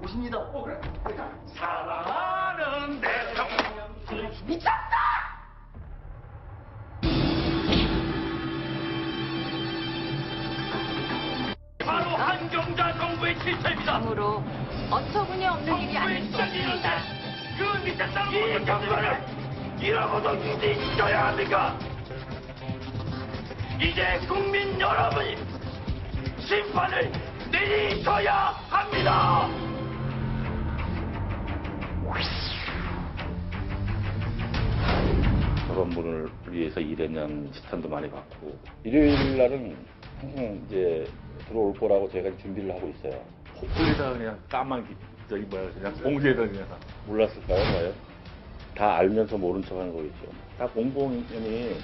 오십니다. 그래. 사랑하는 대통령 미쳤다! 바로 한경자 정부의 실체입니다. 참으로 어처구니 없는 일이 아닐 수 없습니다. 그 밑에 사람 이 정부를 이러고도 유지 시켜야 합니까? 이제 국민 여러분이 심판을 내리셔야 합니다. 저런 분을 위해서 일했냐는 칭찬도 많이 받고, 일요일 날은 항상 이제 들어올 거라고 저희가 준비를 하고 있어요. 폭포에다 그냥 까만 그냥 공지에다 그냥 몰랐을까요, 뭐요? 다 알면서 모른 척 하는 거겠죠. 다 공공연히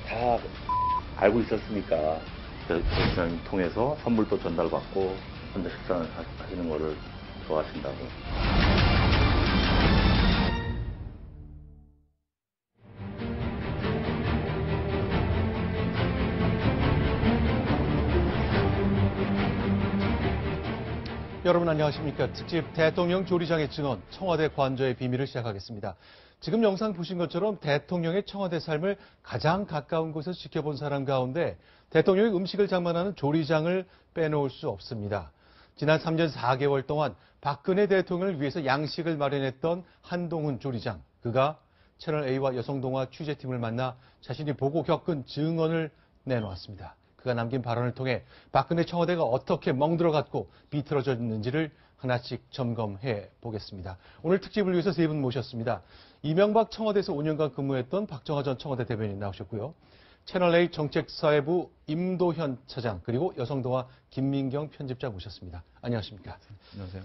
다 알고 있었으니까 대통령 통해서 선물도 전달받고 혼자 식사 하시는 거를 좋아하신다고. 여러분 안녕하십니까. 특집 대통령 조리장의 증언, 청와대 관저의 비밀을 시작하겠습니다. 지금 영상 보신 것처럼 대통령의 청와대 삶을 가장 가까운 곳에서 지켜본 사람 가운데 대통령이 음식을 장만하는 조리장을 빼놓을 수 없습니다. 지난 3년 4개월 동안 박근혜 대통령을 위해서 양식을 마련했던 한동훈 조리장. 그가 채널A와 여성동화 취재팀을 만나 자신이 보고 겪은 증언을 내놓았습니다. 그가 남긴 발언을 통해 박근혜 청와대가 어떻게 멍들어갔고 비틀어졌는지를 하나씩 점검해 보겠습니다. 오늘 특집을 위해서 세 분 모셨습니다. 이명박 청와대에서 5년간 근무했던 박정하 전 청와대 대변인 나오셨고요. 채널A 정책사회부 임도현 차장, 그리고 여성동화 김민경 편집자 모셨습니다. 안녕하십니까? 안녕하세요.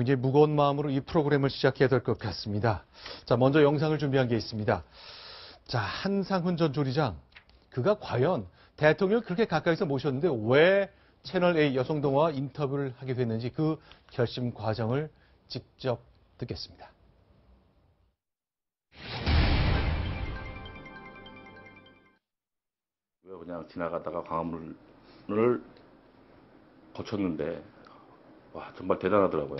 이제 무거운 마음으로 이 프로그램을 시작해야 될 것 같습니다. 자, 먼저 영상을 준비한 게 있습니다. 자, 한상훈 전 조리장. 그가 과연 대통령을 그렇게 가까이서 모셨는데 왜 채널A 여성동화 인터뷰를 하게 됐는지 그 결심 과정을 직접 듣겠습니다. 왜 그냥 지나가다가 광화문을 거쳤는데 와 정말 대단하더라고요.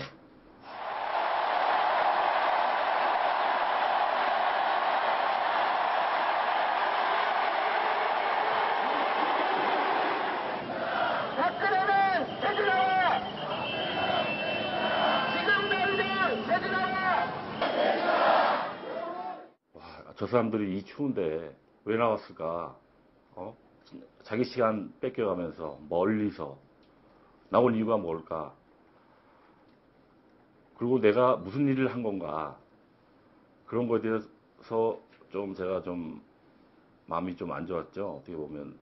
저 사람들이 이 추운데 왜 나왔을까? 자기 시간 뺏겨가면서 멀리서 나온 이유가 뭘까? 그리고 내가 무슨 일을 한 건가? 그런 거에 대해서 좀 제가 좀 마음이 좀 안 좋았죠. 어떻게 보면.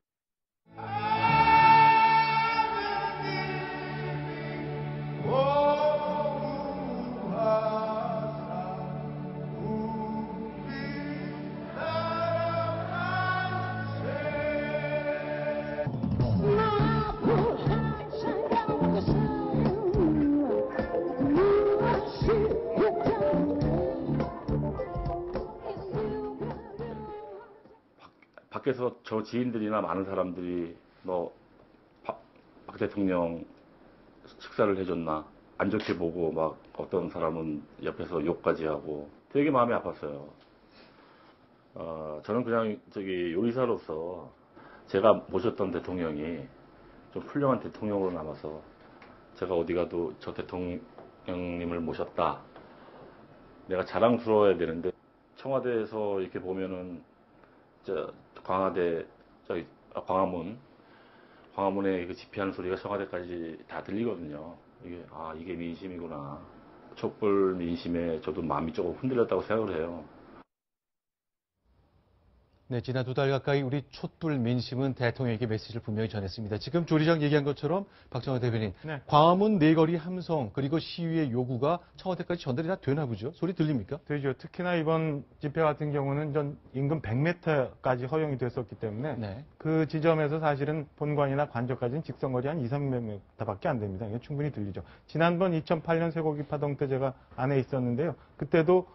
밖에서 저 지인들이나 많은 사람들이 너 박 대통령 식사를 해줬나 안 좋게 보고 막 어떤 사람은 옆에서 욕까지 하고 되게 마음이 아팠어요. 저는 그냥 요리사로서 제가 모셨던 대통령이 좀 훌륭한 대통령으로 남아서 제가 어디 가도 저 대통령님을 모셨다. 내가 자랑스러워야 되는데 청와대에서 이렇게 보면은 광화문에 그 집회하는 소리가 청와대까지 다 들리거든요. 이게 민심이구나. 촛불 민심에 저도 마음이 조금 흔들렸다고 생각을 해요. 네, 지난 2달 가까이 우리 촛불 민심은 대통령에게 메시지를 분명히 전했습니다. 지금 조리장 얘기한 것처럼 박정하 대변인, 네. 광화문 네거리 함성 그리고 시위의 요구가 청와대까지 전달이 다 되나 보죠? 소리 들립니까? 되죠. 특히나 이번 집회 같은 경우는 전 인근 100m까지 허용이 됐었기 때문에 네. 그 지점에서 사실은 본관이나 관저까지는 직선거리 한 200~300m밖에 안 됩니다. 이게 충분히 들리죠. 지난번 2008년 쇠고기 파동 때 제가 안에 있었는데요. 그때도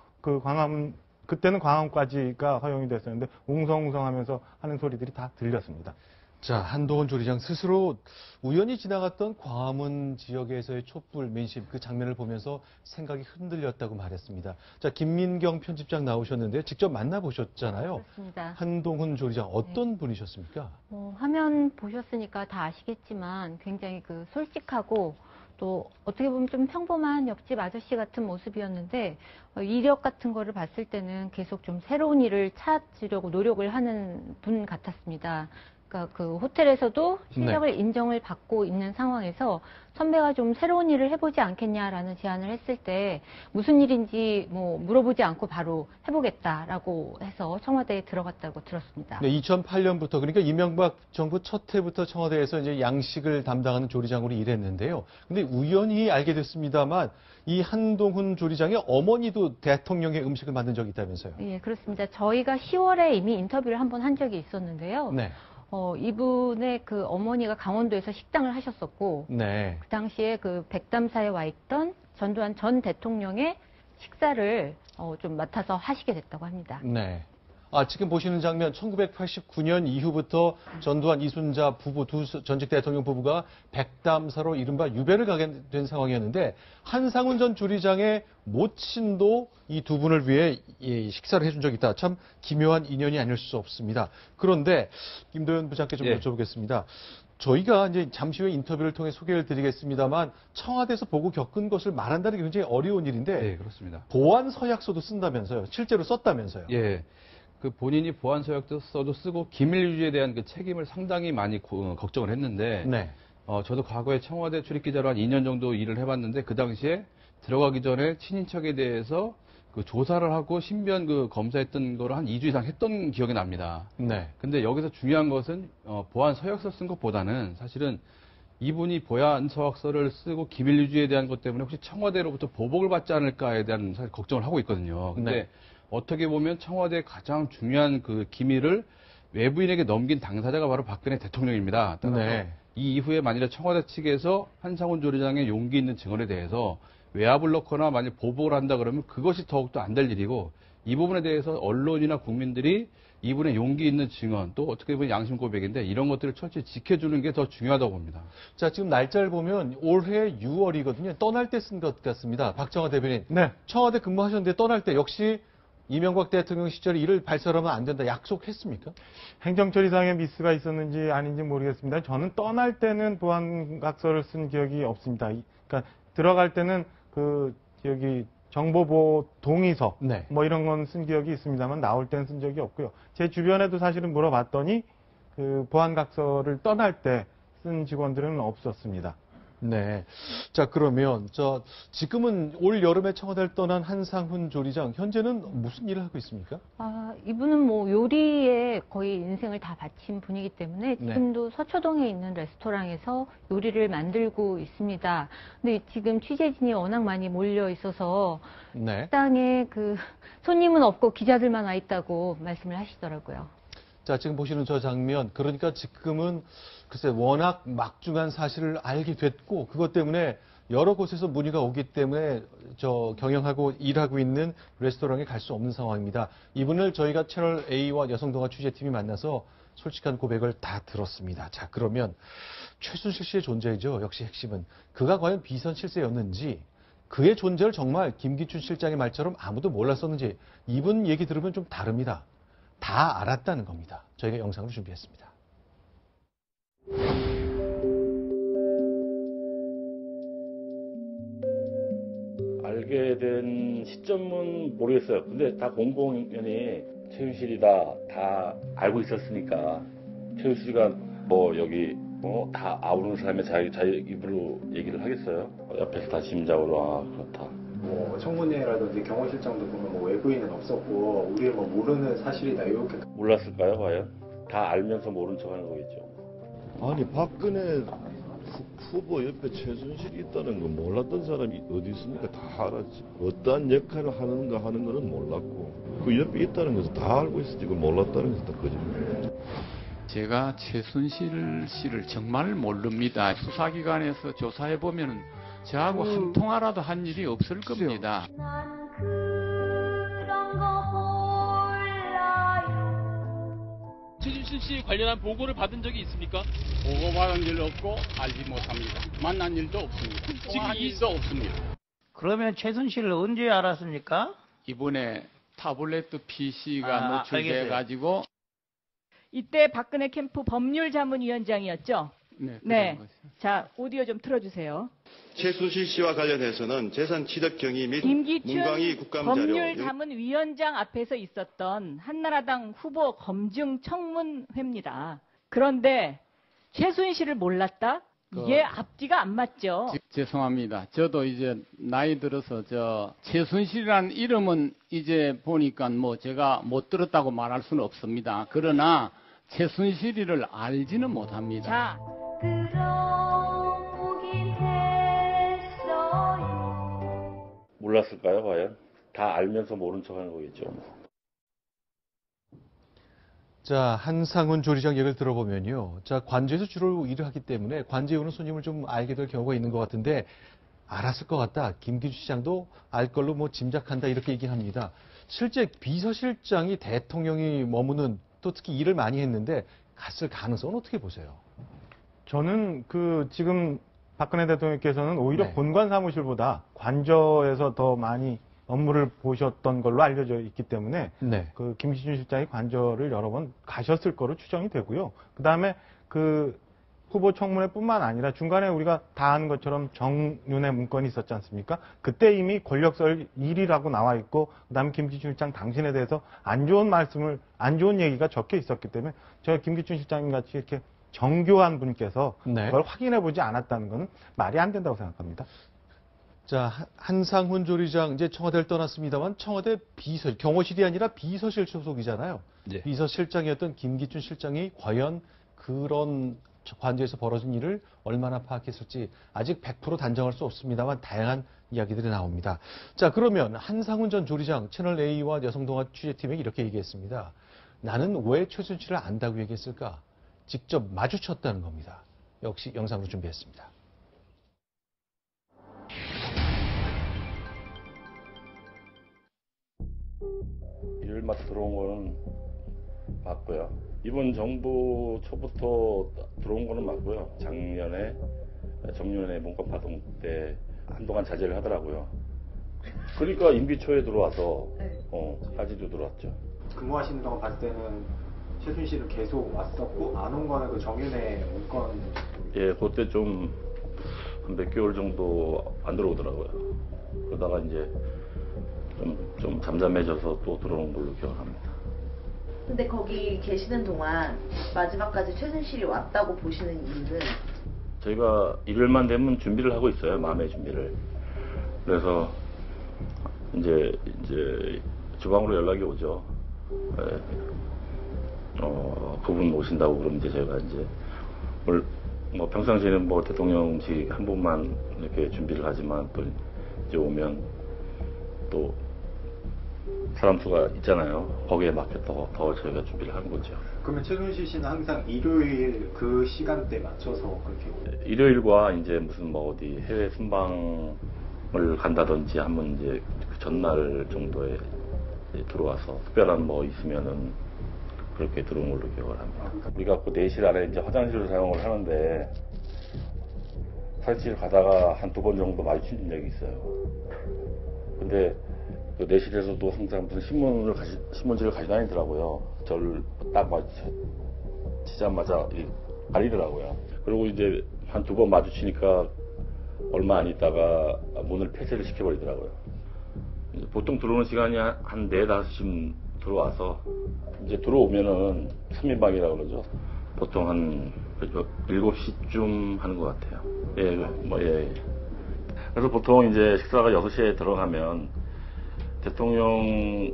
그때는 광화문까지가 허용이 됐었는데 웅성웅성하면서 하는 소리들이 다 들렸습니다. 자, 한동훈 조리장 스스로 우연히 지나갔던 광화문 지역에서의 촛불 민심 그 장면을 보면서 생각이 흔들렸다고 말했습니다. 자, 김민경 편집장 나오셨는데 직접 만나보셨잖아요. 그렇습니다. 한동훈 조리장 어떤 분이셨습니까? 화면 보셨으니까 다 아시겠지만 굉장히 솔직하고 또 어떻게 보면 좀 평범한 옆집 아저씨 같은 모습이었는데 이력 같은 거를 봤을 때는 계속 좀 새로운 일을 찾으려고 노력을 하는 분 같았습니다. 그러니까 그 호텔에서도 실력을 인정을 받고 있는 상황에서 선배가 좀 새로운 일을 해보지 않겠냐라는 제안을 했을 때 무슨 일인지 물어보지 않고 바로 해보겠다라고 해서 청와대에 들어갔다고 들었습니다. 네, 2008년부터 그러니까 이명박 정부 첫 해부터 청와대에서 이제 양식을 담당하는 조리장으로 일했는데요. 근데 우연히 알게 됐습니다만 이 한동훈 조리장의 어머니도 대통령의 음식을 만든 적이 있다면서요? 예, 그렇습니다. 저희가 10월에 이미 인터뷰를 한번 한 적이 있었는데요. 네. 이분의 그 어머니가 강원도에서 식당을 하셨었고, 네. 그 당시에 그 백담사에 와 있던 전두환 전 대통령의 식사를 좀 맡아서 하시게 됐다고 합니다. 네. 지금 보시는 장면 1989년 이후부터 전두환 이순자 부부 두 전직 대통령 부부가 백담사로 이른바 유배를 가게 된 상황이었는데 한상훈 전 조리장의 모친도 이 두 분을 위해 식사를 해준 적이 있다. 참 기묘한 인연이 아닐 수 없습니다. 그런데 김도현 부장께 좀 여쭤보겠습니다. 저희가 이제 잠시 후에 인터뷰를 통해 소개를 드리겠습니다만 청와대에서 보고 겪은 것을 말한다는 게 굉장히 어려운 일인데 네, 그렇습니다. 보안 서약서도 쓴다면서요. 실제로 썼다면서요. 예. 그 본인이 보안 서약서도 쓰고 기밀 유지에 대한 그 책임을 상당히 많이 걱정을 했는데 네. 저도 과거에 청와대 출입 기자로 한 2년 정도 일을 해봤는데 그 당시에 들어가기 전에 친인척에 대해서 그 조사를 하고 신변 그 검사했던 거를 한 2주 이상 했던 기억이 납니다. 네. 근데 여기서 중요한 것은 보안 서약서 쓴 것보다는 사실은 이분이 보안 서약서를 쓰고 기밀 유지에 대한 것 때문에 혹시 청와대로부터 보복을 받지 않을까에 대한 사실 걱정을 하고 있거든요. 근데 네. 어떻게 보면 청와대의 가장 중요한 그 기밀을 외부인에게 넘긴 당사자가 바로 박근혜 대통령입니다. 따라서 네. 이 이후에 만일에 청와대 측에서 한상훈 조리장의 용기 있는 증언에 대해서 외압을 넣거나 만약 보복을 한다 그러면 그것이 더욱더 안 될 일이고 이 부분에 대해서 언론이나 국민들이 이분의 용기 있는 증언 또 어떻게 보면 양심 고백인데 이런 것들을 철저히 지켜주는 게 더 중요하다고 봅니다. 자, 지금 날짜를 보면 올해 6월이거든요. 떠날 때 쓴 것 같습니다. 박정화 대변인. 네. 청와대 근무하셨는데 떠날 때 역시 이명박 대통령 시절에 이를 발설하면 안 된다 약속했습니까? 행정처리상의 미스가 있었는지 아닌지 모르겠습니다. 저는 떠날 때는 보안각서를 쓴 기억이 없습니다. 그러니까 들어갈 때는 정보보호 동의서 네. 이런 건 쓴 기억이 있습니다만 나올 때는 쓴 적이 없고요. 제 주변에도 사실은 물어봤더니 그 보안각서를 떠날 때 쓴 직원들은 없었습니다. 네. 자, 그러면 지금은 올 여름에 청와대를 떠난 한상훈 조리장 현재는 무슨 일을 하고 있습니까? 이분은 요리에 거의 인생을 다 바친 분이기 때문에 지금도 서초동에 있는 레스토랑에서 요리를 만들고 있습니다. 근데 지금 취재진이 워낙 많이 몰려 있어서 네. 식당에 손님은 없고 기자들만 와 있다고 말씀을 하시더라고요. 자, 지금 보시는 저 장면, 그러니까 지금은 글쎄 워낙 막중한 사실을 알게 됐고 그것 때문에 여러 곳에서 문의가 오기 때문에 경영하고 일하고 있는 레스토랑에 갈 수 없는 상황입니다. 이분을 저희가 채널 A와 여성동화 취재팀이 만나서 솔직한 고백을 다 들었습니다. 자, 그러면 최순실 씨의 존재이죠. 역시 핵심은 그가 과연 비선 실세였는지 그의 존재를 정말 김기춘 실장의 말처럼 아무도 몰랐었는지 이분 얘기 들으면 좀 다릅니다. 다 알았다는 겁니다. 저희가 영상을 준비했습니다. 알게 된 시점은 모르겠어요. 근데 다 공공연히 최순실이다 다 알고 있었으니까 최순실이가 여기 다 아우르는 사람이 자기 입으로 얘기를 하겠어요. 옆에서 다 짐작으로 그렇다. 청문회라든지 경호실장도 보면 외부인은 없었고 우리 모르는 사실이다 이렇게 몰랐을까요 과연? 다 알면서 모른 척하는 거겠죠. 아니 박근혜 후보 옆에 최순실이 있다는 거 몰랐던 사람이 어디 있습니까? 다 알았지. 어떠한 역할을 하는가 하는 거는 몰랐고 그 옆에 있다는 것은 다 알고 있었지. 그걸 몰랐다는 것은 다 거짓말이에요. 제가 최순실 씨를 정말 모릅니다. 수사기관에서 조사해보면 저하고 한 통화라도 한 일이 없을 겁니다. 난 그런 거 몰라요. 최순실 씨 관련한 보고를 받은 적이 있습니까? 보고받은 일 없고 알지 못합니다. 만난 일도 없습니다. 지금 일도 없습니다. 그러면 최순실을 언제 알았습니까? 이번에 타블렛 PC가 노출돼가지고 이때 박근혜 캠프 법률자문위원장이었죠? 네. 네. 자, 오디오 좀 틀어주세요. 최순실 씨와 관련해서는 재산 취득 경위 및 김기춘 문광희 국감자료 법률자문위원장 앞에서 있었던 한나라당 후보 검증 청문회입니다. 그런데 최순실을 몰랐다? 이게 앞뒤가 안 맞죠. 죄송합니다. 저도 이제 나이 들어서 최순실이라는 이름은 이제 보니까 뭐 제가 못 들었다고 말할 수는 없습니다. 그러나 최순실이를 알지는 못합니다. 자, 몰랐을까요, 과연? 다 알면서 모른 척 하는 거겠죠. 자, 한상훈 조리장 얘기를 들어보면요. 자, 관저에서 주로 일을 하기 때문에 관저에 오는 손님을 좀 알게 될 경우가 있는 것 같은데, 알았을 것 같다. 김기춘 시장도 알 걸로 뭐 짐작한다. 이렇게 얘기합니다. 실제 비서실장이 대통령이 머무는 또 특히 일을 많이 했는데, 갔을 가능성은 어떻게 보세요? 저는 지금 박근혜 대통령께서는 오히려 네. 본관 사무실보다 관저에서 더 많이 업무를 보셨던 걸로 알려져 있기 때문에 네. 김기춘 실장이 관저를 여러 번 가셨을 거로 추정이 되고요. 그다음에 후보 청문회뿐만 아니라 중간에 우리가 다 아는 것처럼 정윤회 문건이 있었지 않습니까? 그때 이미 권력설 1위라고 나와 있고 그다음에 김기춘 실장 당신에 대해서 안 좋은 얘기가 적혀 있었기 때문에 저 김기춘 실장님 같이 이렇게 정교한 분께서 네. 그걸 확인해 보지 않았다는 것은 말이 안 된다고 생각합니다. 자, 한상훈 조리장 이제 청와대를 떠났습니다만 청와대 경호실이 아니라 비서실 소속이잖아요. 네. 비서실장이었던 김기춘 실장이 과연 그런 관저에서 벌어진 일을 얼마나 파악했을지 아직 100% 단정할 수 없습니다만 다양한 이야기들이 나옵니다. 자, 그러면 한상훈 전 조리장 채널A와 여성동화 취재팀에게 이렇게 얘기했습니다. 나는 왜 최순실을 안다고 얘기했을까? 직접 마주쳤다는 겁니다. 역시 영상으로 준비했습니다. 일을 맡아 들어온 거는 맞고요. 이번 정부 초부터 들어온 거는 맞고요. 작년에 정년에 문건 파동 때 한동안 자제를 하더라고요. 그러니까 임기 초에 들어와서 하지도 들어왔죠. 근무하시는 동안 봤을 때는 최순실은 계속 왔었고 안 온 거는 그 정윤회 문건. 예, 그때 좀 한 몇 개월 정도 안 들어오더라고요. 그러다가 이제 좀 잠잠해져서 또 들어온 걸로 기억합니다. 근데 거기 계시는 동안 마지막까지 최순실이 왔다고 보시는 이유는? 저희가 일요일만 되면 준비를 하고 있어요. 마음의 준비를. 그래서 이제 주방으로 연락이 오죠. 네. 그분 오신다고 그러면 이제 저희가 이제 뭐 평상시에는 뭐 대통령직 한 분만 이렇게 준비를 하지만 또 이제 오면 또 사람 수가 있잖아요. 거기에 맞게 더 저희가 준비를 하는 거죠. 그러면 최순실 씨는 항상 일요일 그 시간대 맞춰서 그렇게? 일요일과 이제 무슨 뭐 어디 해외 순방을 간다든지 하면 이제 그 전날 정도에 들어와서 특별한 뭐 있으면은 그렇게 들어온 걸로 기억을 합니다. 우리가 그 내실 안에 이제 화장실을 사용을 하는데 사실 가다가 한 2번 정도 마주친 적이 있어요. 근데 그 내실에서도 항상 무슨 신문지를 가지고 다니더라고요. 저를 딱 마주치자마자 가리더라고요. 그리고 이제 한 2번 마주치니까 얼마 안 있다가 문을 폐쇄를 시켜버리더라고요. 보통 들어오는 시간이 한 4, 5시쯤 들어와서 이제 들어오면은 3인방이라고 그러죠. 보통 한 7시쯤 하는 것 같아요. 예. 그래서 보통 이제 식사가 6시에 들어가면 대통령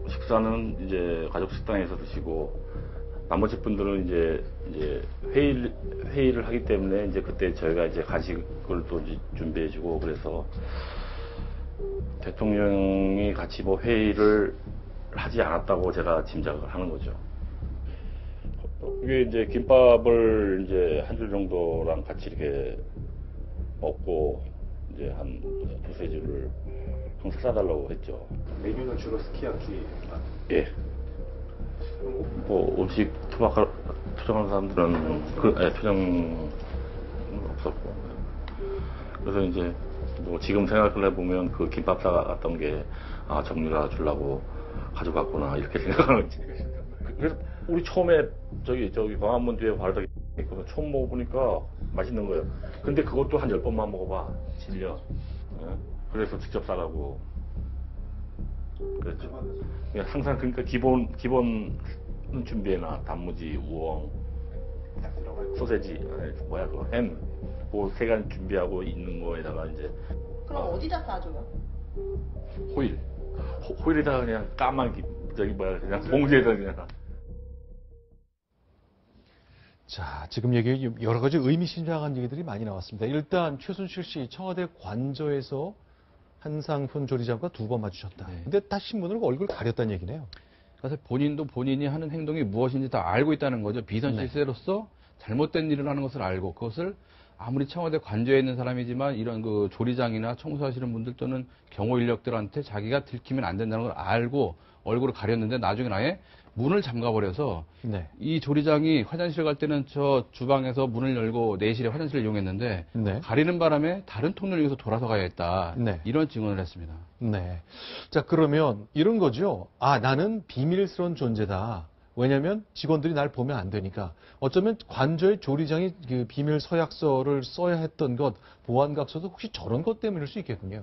식사는 이제 가족 식당에서 드시고 나머지 분들은 이제 회의를 하기 때문에 이제 그때 저희가 이제 간식을 또 준비해주고 그래서 대통령이 같이 뭐 회의를 하지 않았다고 제가 짐작을 하는 거죠. 이게 이제 김밥을 이제 한 줄 정도랑 같이 이렇게 먹고 이제 한 2-3줄을 항상 사달라고 했죠. 메뉴는 주로 스키야키. 예. 뭐 음식 투정하는 사람들은 투정 없었고, 그래서 이제 뭐 지금 생각을 해보면 그 김밥 사갔던 게 정유라 주려고 가져갔구나 이렇게 생각하는 거지. 그래서 우리 처음에 저기 광화문 뒤에 바르다 있거든. 처음 먹어보니까 맛있는 거예요. 근데 그것도 한 10번만 먹어봐 질려. 그래서 직접 사라고 그랬죠. 그냥 항상 그러니까 기본은 준비해놔. 단무지, 우엉, 소세지, 뭐야 그거 햄, 뭐 세 가지 준비하고 있는 거에다가 이제. 그럼 어디다 싸줘요? 호일에다가 그냥 까만 그냥 봉지에다 그냥. 자, 지금 얘기 여러 가지 의미심장한 얘기들이 많이 나왔습니다. 일단 최순실 씨 청와대 관저에서 한상훈 조리장과 2번 마주쳤다. 네. 근데 다 신문으로 얼굴 가렸다는 얘기네요. 그래서 본인도 본인이 하는 행동이 무엇인지 다 알고 있다는 거죠. 비선실세로서 잘못된 일을 하는 것을 알고 그것을 아무리 청와대 관저에 있는 사람이지만 이런 그 조리장이나 청소하시는 분들 또는 경호 인력들한테 자기가 들키면 안 된다는 걸 알고 얼굴을 가렸는데 나중에 아예 문을 잠가버려서 네. 이 조리장이 화장실 갈 때는 저 주방에서 문을 열고 내실에 화장실을 이용했는데 네. 가리는 바람에 다른 통로를 이용해서 돌아서 가야 했다. 네. 이런 증언을 했습니다. 네. 자, 그러면 이런 거죠. 나는 비밀스러운 존재다. 왜냐하면 직원들이 날 보면 안 되니까. 어쩌면 관저의 조리장이 그 비밀 서약서를 써야 했던 것, 보안각서도 혹시 저런 것 때문일 수 있겠군요.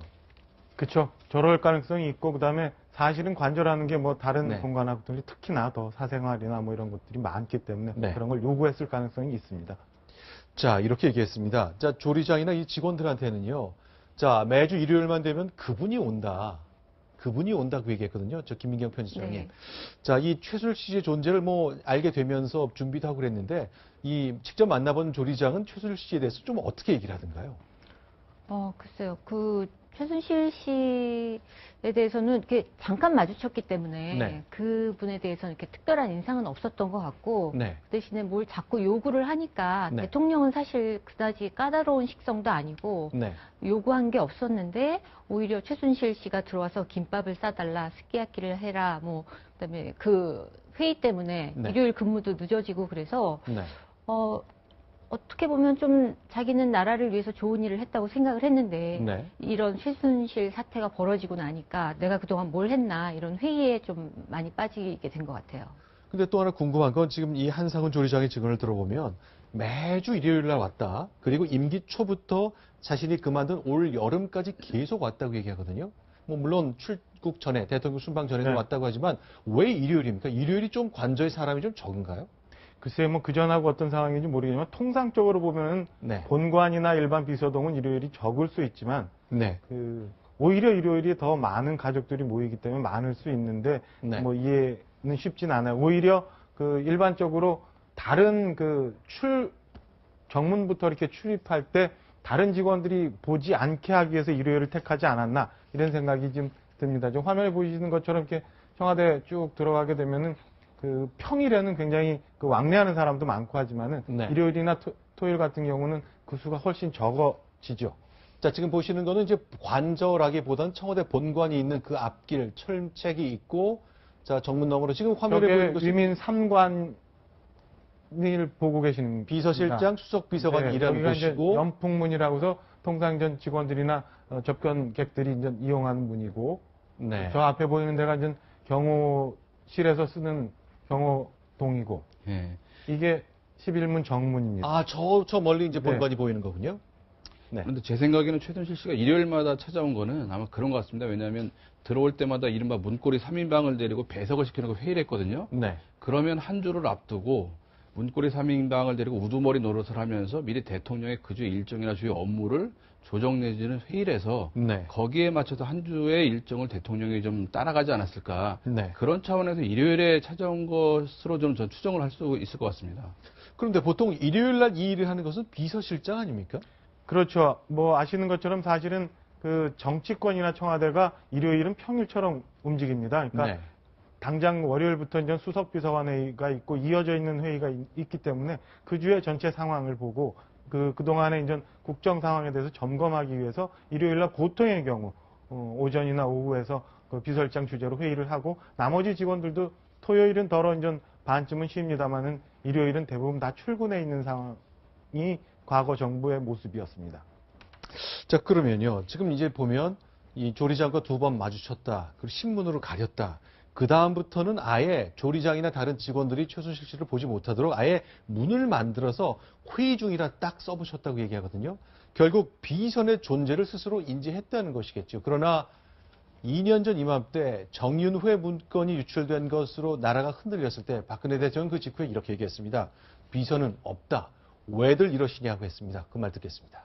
그렇죠. 저럴 가능성이 있고 그다음에 사실은 관저라는 게 뭐 다른 네. 공간하고 달리 특히나 더 사생활이나 뭐 이런 것들이 많기 때문에 네. 그런 걸 요구했을 가능성이 있습니다. 자, 이렇게 얘기했습니다. 자, 조리장이나 이 직원들한테는요. 자, 매주 일요일만 되면 그분이 온다. 그분이 온다고 얘기했거든요. 저 김민경 편집장이. 네. 자, 이 최순실 씨의 존재를 뭐 알게 되면서 준비도 하고 그랬는데 이 직접 만나본 조리장은 최순실 씨에 대해서 좀 어떻게 얘기를 하던가요? 글쎄요. 그 최순실 씨에 대해서는 이렇게 잠깐 마주쳤기 때문에 네. 그분에 대해서는 이렇게 특별한 인상은 없었던 것 같고 네. 그 대신에 뭘 자꾸 요구를 하니까 네. 대통령은 사실 그다지 까다로운 식성도 아니고 네. 요구한 게 없었는데 오히려 최순실 씨가 들어와서 김밥을 싸달라, 스키야키를 해라, 뭐 그다음에 그 회의 때문에 네. 일요일 근무도 늦어지고 그래서 네. 어떻게 보면 좀 자기는 나라를 위해서 좋은 일을 했다고 생각을 했는데 네. 이런 최순실 사태가 벌어지고 나니까 내가 그동안 뭘 했나 이런 회의에 좀 많이 빠지게 된 것 같아요. 근데 또 하나 궁금한 건 지금 이 한상훈 조리장의 증언을 들어보면 매주 일요일 날 왔다. 그리고 임기 초부터 자신이 그만둔 올 여름까지 계속 왔다고 얘기하거든요. 뭐 물론 출국 전에 대통령 순방 전에도 네. 왔다고 하지만 왜 일요일입니까? 일요일이 좀 관저의 사람이 좀 적은가요? 글쎄요, 뭐 그전하고 어떤 상황인지 모르겠지만 통상적으로 보면 네. 본관이나 일반 비서동은 일요일이 적을 수 있지만 네. 오히려 일요일이 더 많은 가족들이 모이기 때문에 많을 수 있는데 네. 뭐 이해는 쉽진 않아요. 오히려 그 일반적으로 다른 정문부터 이렇게 출입할 때 다른 직원들이 보지 않게 하기 위해서 일요일을 택하지 않았나 이런 생각이 좀 듭니다. 지금 화면에 보이시는 것처럼 이렇게 청와대 쭉 들어가게 되면은 그 평일에는 굉장히 그 왕래하는 사람도 많고 하지만은 네. 일요일이나 토요일 같은 경우는 그 수가 훨씬 적어지죠. 자, 지금 보시는 거는 이제 관저라기보다는 청와대 본관이 있는 그 앞길 철책이 있고, 자, 정문 너머로 지금 화면에 보이는 것이 위민 3관을 보고 계시는 비서실장, 수석비서관 네, 일하는 여기가 이제 곳이고, 연풍문이라고 해서 통상전 직원들이나 접견객들이 이제 이용하는 문이고, 네. 저 앞에 보이는 데가 이제 경호실에서 쓰는 경호동이고, 예. 이게 11문 정문입니다. 저 멀리 이제 네. 본관이 보이는 거군요. 네. 그런데 제 생각에는 최순실 씨가 일요일마다 찾아온 거는 아마 그런 것 같습니다. 왜냐하면 들어올 때마다 이른바 문고리 3인방을 데리고 배석을 시켜놓고 회의를 했거든요. 네. 그러면 한 주를 앞두고 문고리 3인방을 데리고 우두머리 노릇을 하면서 미리 대통령의 그 주의 일정이나 주의 업무를 조정 내지는 회의를 해서 네. 거기에 맞춰서 한 주의 일정을 대통령이 좀 따라가지 않았을까. 네. 그런 차원에서 일요일에 찾아온 것으로 좀 전 추정을 할 수 있을 것 같습니다. 그런데 보통 일요일 날 이 일을 하는 것은 비서실장 아닙니까? 그렇죠. 뭐 아시는 것처럼 사실은 그 정치권이나 청와대가 일요일은 평일처럼 움직입니다. 그러니까 네. 당장 월요일부터 이제 수석비서관 회의가 있고 이어져 있는 회의가 있기 때문에 그 주의 전체 상황을 보고 그동안에 이제 국정 상황에 대해서 점검하기 위해서 일요일날 보통의 경우 오전이나 오후에서 그 비서실장 주재로 회의를 하고 나머지 직원들도 토요일은 더러 이제 반쯤은 쉽니다만은 일요일은 대부분 다 출근해 있는 상황이 과거 정부의 모습이었습니다. 자, 그러면요. 지금 이제 보면 이 조리장과 두 번 마주쳤다. 그리고 신문으로 가렸다. 그 다음부터는 아예 조리장이나 다른 직원들이 최순실 씨를 보지 못하도록 아예 문을 만들어서 회의 중이라 딱 써붙였다고 얘기하거든요. 결국 비선의 존재를 스스로 인지했다는 것이겠죠. 그러나 2년 전 이맘때 정윤회 문건이 유출된 것으로 나라가 흔들렸을 때 박근혜 대통령은 그 직후에 이렇게 얘기했습니다. 비선은 없다. 왜들 이러시냐고 했습니다. 그 말 듣겠습니다.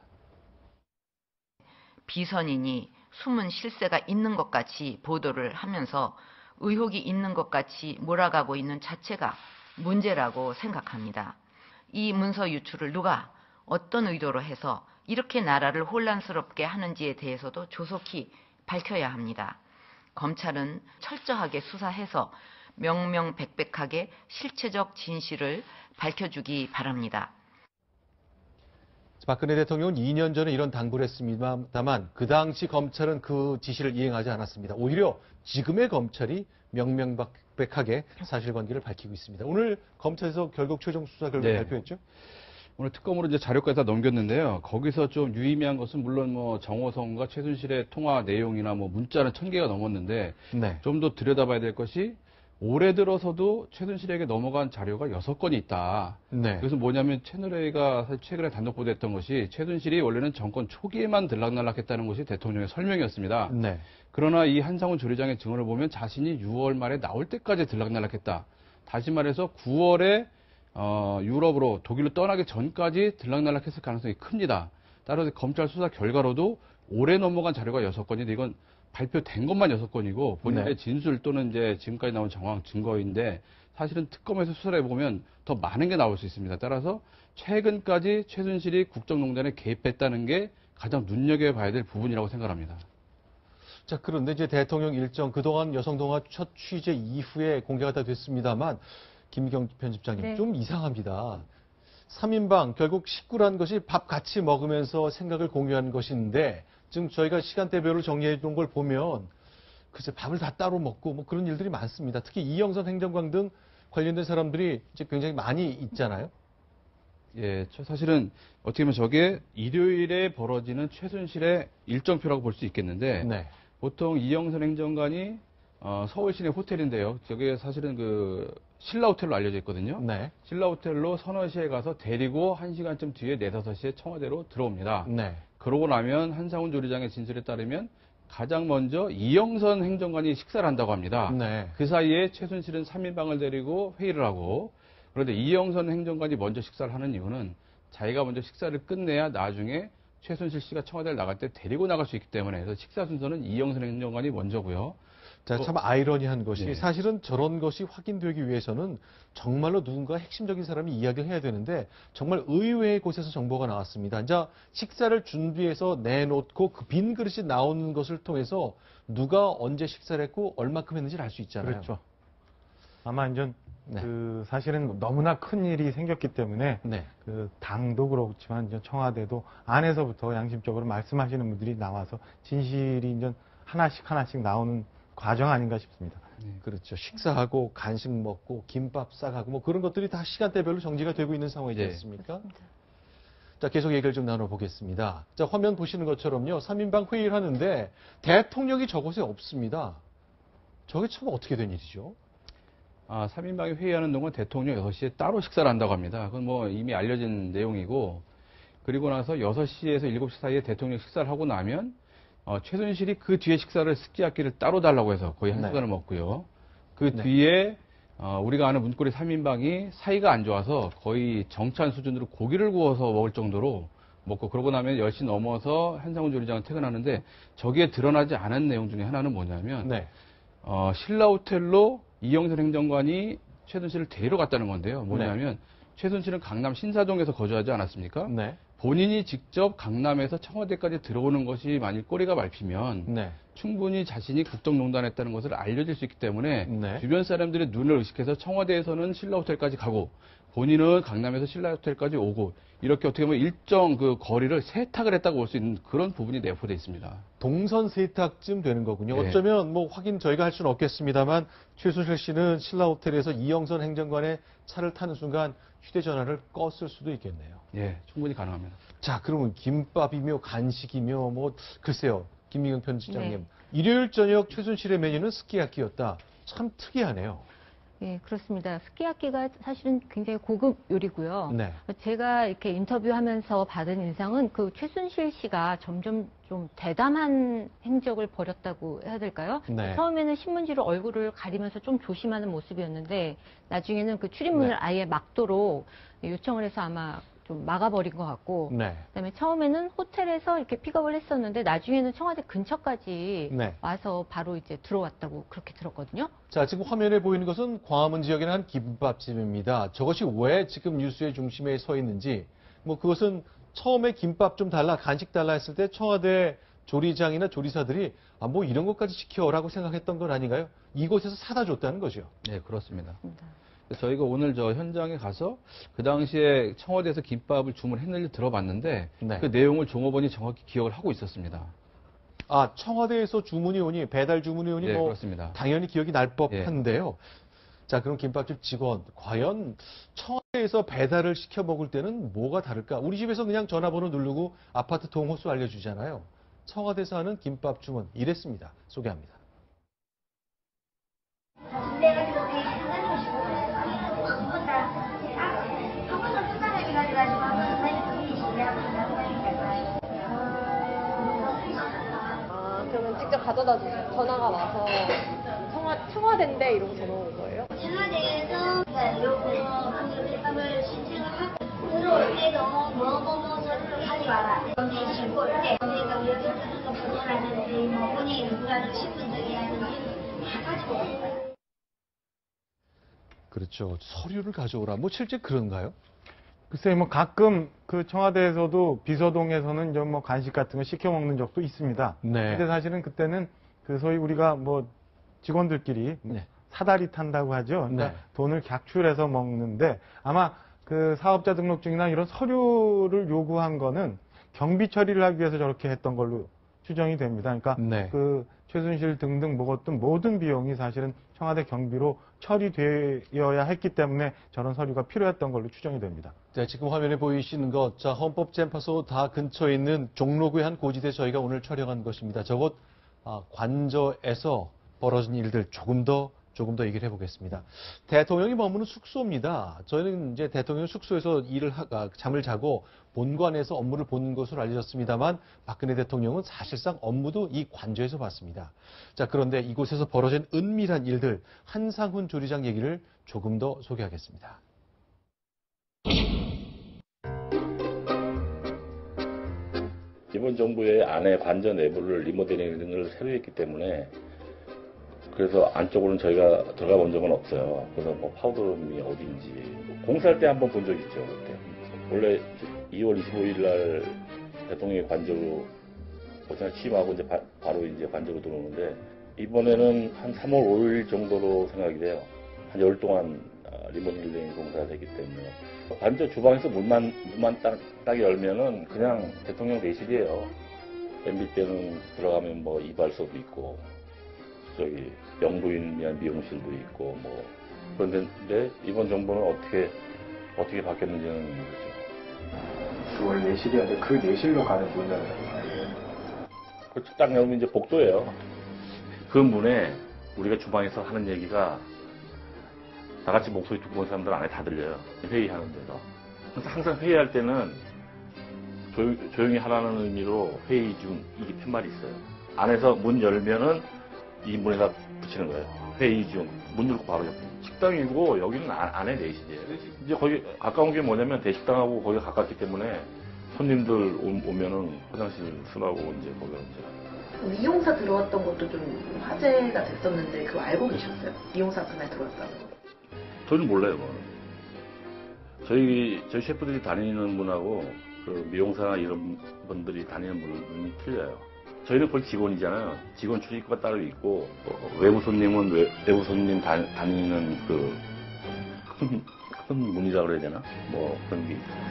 비선이니 숨은 실세가 있는 것 같이 보도를 하면서 의혹이 있는 것 같이 몰아가고 있는 자체가 문제라고 생각합니다. 이 문서 유출을 누가 어떤 의도로 해서 이렇게 나라를 혼란스럽게 하는지에 대해서도 조속히 밝혀야 합니다. 검찰은 철저하게 수사해서 명명백백하게 실체적 진실을 밝혀주기 바랍니다. 박근혜 대통령은 2년 전에 이런 당부를 했습니다만 그 당시 검찰은 그 지시를 이행하지 않았습니다. 오히려 지금의 검찰이 명명백백하게 사실관계를 밝히고 있습니다. 오늘 검찰에서 결국 최종 수사 결과 발표했죠? 오늘 특검으로 이제 자료까지 다 넘겼는데요. 거기서 좀 유의미한 것은 물론 뭐 정호성과 최순실의 통화 내용이나 뭐 문자는 1000개가 넘었는데 좀 더 들여다봐야 될 것이 올해 들어서도 최순실에게 넘어간 자료가 6건이 있다. 그래서 뭐냐면 채널A가 사실 최근에 단독 보도했던 것이 최순실이 원래는 정권 초기에만 들락날락했다는 것이 대통령의 설명이었습니다. 그러나 이 한상훈 조리장의 증언을 보면 자신이 6월 말에 나올 때까지 들락날락했다. 다시 말해서 9월에 유럽으로 독일로 떠나기 전까지 들락날락했을 가능성이 큽니다. 따라서 검찰 수사 결과로도 올해 넘어간 자료가 6건인데 이건 발표된 것만 6건이고 본인의 진술 또는 이제 지금까지 나온 정황 증거인데 사실은 특검에서 수사를 해보면 더 많은 게 나올 수 있습니다. 따라서 최근까지 최순실이 국정농단에 개입했다는 게 가장 눈여겨봐야 될 부분이라고 생각합니다. 자, 그런데 이제 대통령 일정 그동안 여성동화 첫 취재 이후에 공개가 다 됐습니다만 김경 편집장님 좀 이상합니다. 3인방 결국 식구란 것이 밥 같이 먹으면서 생각을 공유하는 것인데 지금 저희가 시간대별로 정리해 놓은 걸 보면 글쎄 밥을 다 따로 먹고 뭐 그런 일들이 많습니다. 특히 이영선 행정관 등 관련된 사람들이 이제 굉장히 많이 있잖아요. 예, 사실은 어떻게 보면 저게 일요일에 벌어지는 최순실의 일정표라고 볼 수 있겠는데 보통 이영선 행정관이 서울 시내 호텔인데요. 저게 사실은 그 신라호텔로 알려져 있거든요. 신라호텔로 서너 시에 가서 데리고 1시간쯤 뒤에 4, 5시에 청와대로 들어옵니다. 그러고 나면 한상훈 조리장의 진술에 따르면 가장 먼저 이영선 행정관이 식사를 한다고 합니다. 그 사이에 최순실은 3인방을 데리고 회의를 하고 그런데 이영선 행정관이 먼저 식사를 하는 이유는 자기가 먼저 식사를 끝내야 나중에 최순실 씨가 청와대를 나갈 때 데리고 나갈 수 있기 때문에 그래서 식사 순서는 이영선 행정관이 먼저고요. 자, 참 아이러니한 것이 사실은 저런 것이 확인되기 위해서는 정말로 누군가 핵심적인 사람이 이야기를 해야 되는데 정말 의외의 곳에서 정보가 나왔습니다. 이제 식사를 준비해서 내놓고 그 빈 그릇이 나오는 것을 통해서 누가 언제 식사를 했고 얼마큼 했는지를 알 수 있잖아요. 그렇죠. 아마 이제 그 사실은 너무나 큰 일이 생겼기 때문에 그 당도 그렇지만 이제 청와대도 안에서부터 양심적으로 말씀하시는 분들이 나와서 진실이 이제 하나씩 나오는 과정 아닌가 싶습니다. 그렇죠. 식사하고 간식 먹고 김밥 싸가고 뭐 그런 것들이 다 시간대별로 정지가 되고 있는 상황이지 않습니까? 자, 계속 얘기를 좀 나눠보겠습니다. 자, 화면 보시는 것처럼요. 3인방 회의를 하는데 대통령이 저곳에 없습니다. 저게 참 어떻게 된 일이죠? 3인방이 회의하는 동안 대통령 6시에 따로 식사를 한다고 합니다. 그건 뭐 이미 알려진 내용이고 그리고 나서 6시에서 7시 사이에 대통령 식사를 하고 나면 최순실이 그 뒤에 식사를 스키야키를 따로 달라고 해서 거의 1시간을 먹고요. 그 뒤에 우리가 아는 문고리 3인방이 사이가 안 좋아서 거의 정찬 수준으로 고기를 구워서 먹을 정도로 먹고 그러고 나면 10시 넘어서 한상훈 조리장은 퇴근하는데 저기에 드러나지 않은 내용 중에 하나는 뭐냐면 신라호텔로 이영선 행정관이 최순실을 데리러 갔다는 건데요. 뭐냐면 최순실은 강남 신사동에서 거주하지 않았습니까? 본인이 직접 강남에서 청와대까지 들어오는 것이 만일 꼬리가 밟히면 충분히 자신이 국정농단했다는 것을 알려질 수 있기 때문에 주변 사람들의 눈을 의식해서 청와대에서는 신라호텔까지 가고 본인은 강남에서 신라호텔까지 오고 이렇게 어떻게 보면 일정 그 거리를 세탁을 했다고 볼 수 있는 그런 부분이 내포되어 있습니다. 동선 세탁쯤 되는 거군요. 네. 어쩌면 뭐 확인 저희가 할 수는 없겠습니다만 최순실 씨는 신라호텔에서 이영선 행정관의 차를 타는 순간 휴대전화를 껐을 수도 있겠네요. 예, 충분히 가능합니다. 자, 그러면 김밥이며 간식이며 뭐 글쎄요. 김미경 편집장님. 네. 일요일 저녁 최순실의 메뉴는 스키야키였다. 참 특이하네요. 예, 그렇습니다. 스키야키가 사실은 굉장히 고급 요리고요. 네. 제가 이렇게 인터뷰하면서 받은 인상은 그 최순실 씨가 점점 좀 대담한 행적을 벌였다고 해야 될까요? 네. 처음에는 신문지로 얼굴을 가리면서 좀 조심하는 모습이었는데 나중에는 그 출입문을 네. 아예 막도록 요청을 해서 아마 좀 막아버린 것 같고 네. 그다음에 처음에는 호텔에서 이렇게 픽업을 했었는데 나중에는 청와대 근처까지 네. 와서 바로 이제 들어왔다고 그렇게 들었거든요. 자, 지금 화면에 보이는 것은 광화문 지역의 한 김밥집입니다. 저것이 왜 지금 뉴스의 중심에 서 있는지, 뭐 그것은 처음에 김밥 좀 달라, 간식 달라 했을 때 청와대 조리장이나 조리사들이 뭐 이런 것까지 시켜라고 생각했던 건 아닌가요? 이곳에서 사다 줬다는 거죠. 네, 그렇습니다. 저희가 오늘 저 현장에 가서 그 당시에 청와대에서 김밥을 주문했는지 들어봤는데 네. 그 내용을 종업원이 정확히 기억을 하고 있었습니다. 아, 청와대에서 주문이 오니, 배달 주문이 오니 네, 뭐 그렇습니다. 당연히 기억이 날 법한데요. 자, 그럼 김밥집 직원, 과연 청와대에서 배달을 시켜 먹을 때는 뭐가 다를까? 우리 집에서 그냥 전화번호 누르고 아파트 동호수 알려주잖아요. 청와대에서 하는 김밥 주문, 이랬습니다. 소개합니다. 그러면 직접 가져다 주세요. 전화가 와서 청와대인데 이러고 전화 온 거예요? 청와대에서 옆에서 김밥을 신청을 하고 들어올 때도 뭐뭐뭐 하지 마라. 언니 싣고 올 때 언니가 여기서 보존하는지 뭐 본인이 누구라는 신분증이라든지 다 가지고 올 거야. 그렇죠. 서류를 가져오라. 뭐 실제 그런가요? 글쎄요, 뭐 가끔 그 청와대에서도 비서동에서는 이제 뭐 간식 같은 거 시켜 먹는 적도 있습니다. 네. 근데 사실은 그때는 그 소위 우리가 뭐 직원들끼리 네. 사다리 탄다고 하죠. 그러니까 네. 돈을 객출해서 먹는데 아마 그 사업자 등록증이나 이런 서류를 요구한 거는 경비 처리를 하기 위해서 저렇게 했던 걸로 추정이 됩니다. 그러니까 네. 그 최순실 등등 먹었던 모든 비용이 사실은 청와대 경비로 처리되어야 했기 때문에 저런 서류가 필요했던 걸로 추정이 됩니다. 자, 지금 화면에 보이시는 것, 자, 헌법재판소 다 근처에 있는 종로구의 한 고지대 저희가 오늘 촬영한 것입니다. 저곳 관저에서 벌어진 일들 조금 더 얘기를 해보겠습니다. 대통령이 머무는 숙소입니다. 저희는 이제 대통령 숙소에서 잠을 자고 본관에서 업무를 보는 것으로 알려졌습니다만 박근혜 대통령은 사실상 업무도 이 관저에서 봤습니다. 자, 그런데 이곳에서 벌어진 은밀한 일들, 한상훈 조리장 얘기를 조금 더 소개하겠습니다. 이번 정부의 안에 관저 내부를 리모델링을 새로 했기 때문에 그래서 안쪽으로는 저희가 들어가 본 적은 없어요. 그래서 뭐 파우더룸이 어딘지 공사할 때 한번 본 적 있죠. 그때 원래 2월 25일 날 대통령이 관저로 오전에 취임하고 이제 바로 이제 관저로 들어오는데 이번에는 한 3월 5일 정도로 생각이 돼요. 한 열 동안 리모델링 공사가 되기 때문에 관저 주방에서 문만 딱 열면은 그냥 대통령 내실이에요. MB 때는 들어가면 뭐 이발소도 있고 저기 영부인 위한 미용실도 있고 뭐 그런데 이번 정부는 어떻게 바뀌었는지는 모르죠. 그 원래 내실이었는데 그 내실로 가는 문이라는 거예요. 그렇죠. 딱 열면 이제 복도예요. 그 문에 우리가 주방에서 하는 얘기가 다 같이 목소리 듣고 본 사람들 안에 다 들려요. 회의하는 데서. 그래서 항상 회의할 때는 조용히 하라는 의미로 회의 중 이게 팻말이 있어요. 안에서 문 열면은 이 문에다 붙이는 거예요. 회의 중. 문 열고 바로 옆에. 식당이고 여기는 안에 내실이에요. 이제 거기 가까운 게 뭐냐면 대식당하고 거기가 가깝기 때문에 손님들 오면은 화장실 쓰라고 이제 거기가 이제. 이용사 들어왔던 것도 좀 화제가 됐었는데 그거 알고 계셨어요? 이용사 그날 들어왔다는 거. 저는 몰라요, 그거는. 저희 셰프들이 다니는 분하고 그 미용사나 이런 분들이 다니는 분이 틀려요. 저희는 거의 직원이잖아요. 직원 출입구가 따로 있고 외부 손님은 외부 손님 다니는 그 큰 문이라고 그래야 되나? 뭐 그런 게 있어요.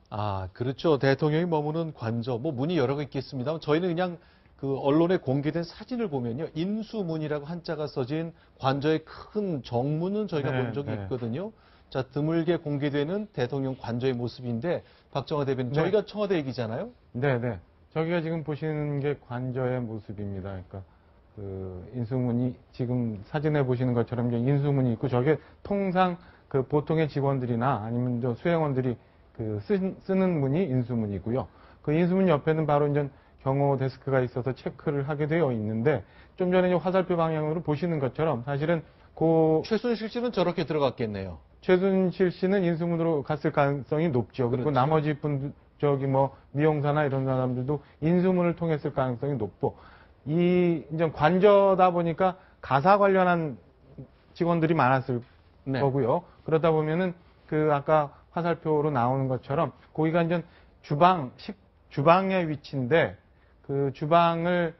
아, 그렇죠. 대통령이 머무는 관저, 뭐 문이 여러 개 있겠습니다. 저희는 그냥 그 언론에 공개된 사진을 보면요. 인수문이라고 한자가 써진 관저의 큰 정문은 저희가 본 적이 있거든요. 자, 드물게 공개되는 대통령 관저의 모습인데, 박정화 대변인, 저희가 청와대 얘기잖아요? 네네. 저기가 지금 보시는 게 관저의 모습입니다. 그러니까 그 인수문이 지금 사진에 보시는 것처럼 이제 인수문이 있고, 저게 통상 그 보통의 직원들이나 아니면 저 수행원들이 그 쓰는 문이 인수문이고요. 그 인수문 옆에는 바로 이제 경호 데스크가 있어서 체크를 하게 되어 있는데, 좀 전에 이제 화살표 방향으로 보시는 것처럼 사실은 최순실 씨는 저렇게 들어갔겠네요. 최순실 씨는 인수문으로 갔을 가능성이 높죠. 그리고 그렇죠. 나머지 분, 저기 뭐 미용사나 이런 사람들도 인수문을 통했을 가능성이 높고, 이제 관저다 보니까 가사 관련한 직원들이 많았을 거고요. 그러다 보면은 그 아까 화살표로 나오는 것처럼 거기가 이제 주방의 위치인데, 그 주방을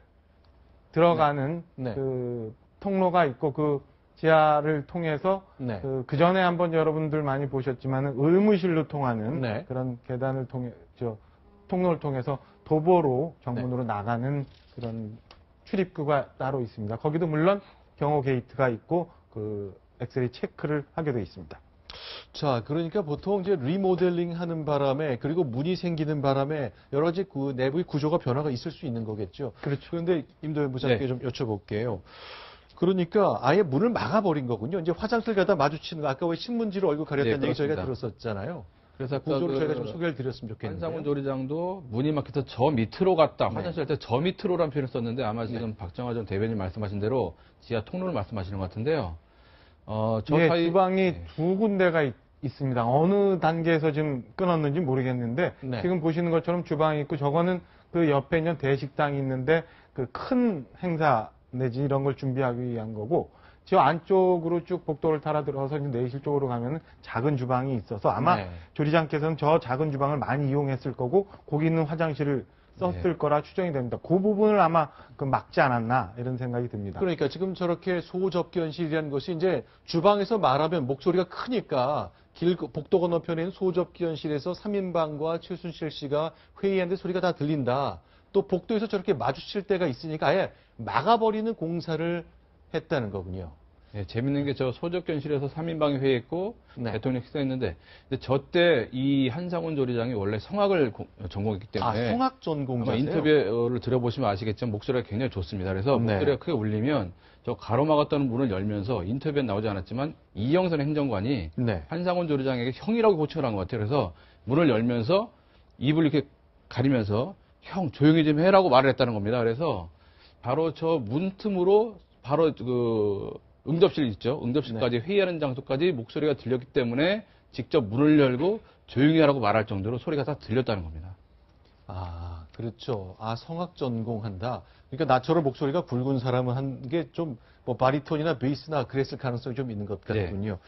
들어가는 그 통로가 있고, 그 지하를 통해서 그 전에 한번 여러분들 많이 보셨지만은 의무실로 통하는 그런 계단을 통해 통로를 통해서 도보로 정문으로 나가는 그런 출입구가 따로 있습니다. 거기도 물론 경호 게이트가 있고 그 엑스레이 체크를 하게 되어 있습니다. 자, 그러니까 보통 이제 리모델링 하는 바람에, 그리고 문이 생기는 바람에 여러 가지 그 내부의 구조가 변화가 있을 수 있는 거겠죠. 그렇죠. 그런데 임도현 부장님께 좀 여쭤볼게요. 그러니까 아예 문을 막아버린 거군요. 이제 화장실 가다 마주치는 거, 아까 왜 신문지로 얼굴 가렸다는 얘기 저희가 들었었잖아요. 그래서 구조를 저희가 좀 소개를 드렸으면 좋겠는데요. 한상훈 조리장도 문이 막혀서 저 밑으로 갔다. 화장실 할 때 저 밑으로라는 표현을 썼는데, 아마 지금 박정화 전 대변인 말씀하신 대로 지하 통로를 말씀하시는 것 같은데요. 주방이 두 군데가 있습니다. 어느 단계에서 지금 끊었는지 모르겠는데, 지금 보시는 것처럼 주방이 있고, 저거는 그 옆에 있는 대식당이 있는데, 그 큰 행사 내지 이런 걸 준비하기 위한 거고, 저 안쪽으로 쭉 복도를 따라 들어서 내실 쪽으로 가면은 작은 주방이 있어서 아마 조리장께서는 저 작은 주방을 많이 이용했을 거고, 거기 있는 화장실을 썼을 거라 추정이 됩니다. 그 부분을 아마 그 막지 않았나 이런 생각이 듭니다. 그러니까 지금 저렇게 소접견실이라는 것이 이제 주방에서 말하면 목소리가 크니까 복도 건너편에 있는 소접견실에서 3인방과 최순실 씨가 회의하는데 소리가 다 들린다. 또 복도에서 저렇게 마주칠 때가 있으니까 아예 막아버리는 공사를 했다는 거군요. 재밌는 게 저 소접견실에서 3인방이 회의했고 대통령 식사했는데, 근데 저 때 이 한상훈 조리장이 원래 성악을 전공했기 때문에 성악 전공자세요? 인터뷰를 들어보시면 아시겠지만 목소리가 굉장히 좋습니다. 그래서 목소리가 크게 울리면 저 가로막았다는 문을 열면서 인터뷰에 나오지 않았지만 이영선 행정관이 한상훈 조리장에게 형이라고 호칭을 한 것 같아요. 그래서 문을 열면서 입을 이렇게 가리면서 형 조용히 좀 해라고 말을 했다는 겁니다. 그래서 바로 저 문틈으로 바로 그 응접실 있죠. 응접실까지 회의하는 장소까지 목소리가 들렸기 때문에 직접 문을 열고 조용히 하라고 말할 정도로 소리가 다 들렸다는 겁니다. 아, 그렇죠. 아, 성악 전공한다. 그러니까 나처럼 목소리가 굵은 사람은 한 게 좀 뭐 바리톤이나 베이스나 그랬을 가능성이 좀 있는 것 같군요.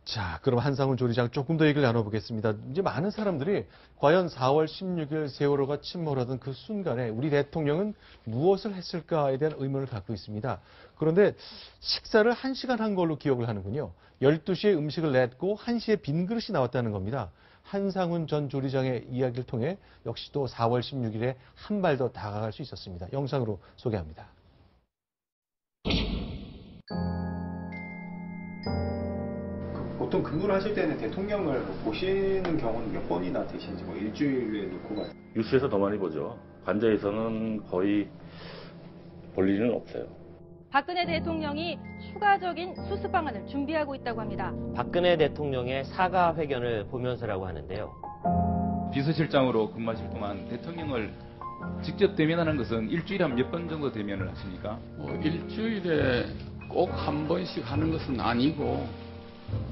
자, 그럼 한상훈 조리장 조금 더 얘기를 나눠보겠습니다. 이제 많은 사람들이 과연 4월 16일 세월호가 침몰하던 그 순간에 우리 대통령은 무엇을 했을까에 대한 의문을 갖고 있습니다. 그런데 식사를 1시간 한 걸로 기억을 하는군요. 12시에 음식을 냈고 1시에 빈 그릇이 나왔다는 겁니다. 한상훈 전 조리장의 이야기를 통해 역시 또 4월 16일에 한 발 더 다가갈 수 있었습니다. 영상으로 소개합니다. 보통 근무를 하실 때는 대통령을 보시는 경우는 몇 번이나 되시는지, 뭐 일주일에 놓고 봐요? 뉴스에서 더 많이 보죠. 관저에서는 거의 볼 일은 없어요. 박근혜 대통령이 추가적인 수습 방안을 준비하고 있다고 합니다. 박근혜 대통령의 사과 회견을 보면서라고 하는데요. 비서실장으로 근무하실 동안 대통령을 직접 대면하는 것은 일주일에 한 몇 번 정도 대면을 하십니까? 일주일에 꼭 한 번씩 하는 것은 아니고,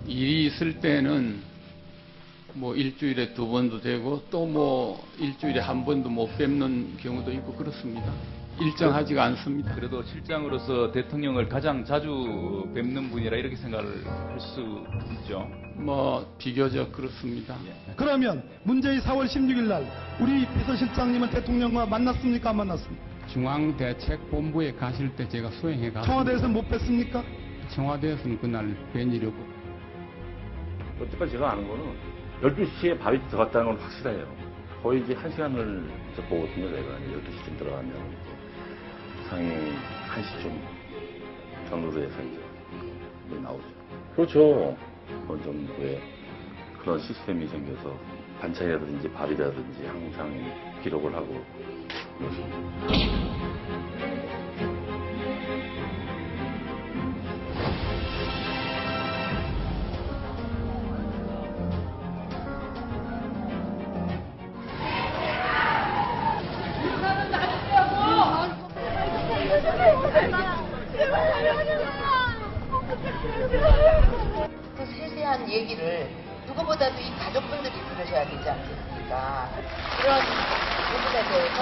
일이 있을 때는 뭐 일주일에 2번도 되고, 또 뭐 일주일에 한 번도 못 뵙는 경우도 있고 그렇습니다. 일정하지가 않습니다. 그래도 실장으로서 대통령을 가장 자주 뵙는 분이라 이렇게 생각을 할 수 있죠. 뭐 비교적 그렇습니다. 그러면 문제의 4월 16일 날 우리 비서실장님은 대통령과 만났습니까? 안 만났습니까? 중앙대책본부에 가실 때 제가 수행해 갔습니다. 청와대에서 못 뵀습니까? 청와대에서는 그날 뵌 일이 없고. 여태까지 제가 아는 거는 12시에 밥이 들어갔다는 건 확실해요. 거의 이제 1시간을 이제 보거든요, 저희가. 12시쯤 들어가면 이제 상이 1시쯤 전후로 해서 이제 나오죠. 그렇죠. 어느 정도의 그런 시스템이 생겨서 반찬이라든지 밥이라든지 항상 기록을 하고 그렇습니다. 그 세세한 얘기를 누구보다도 이 가족분들이 들으셔야 되지 않겠습니까? 이런 부분에 대해서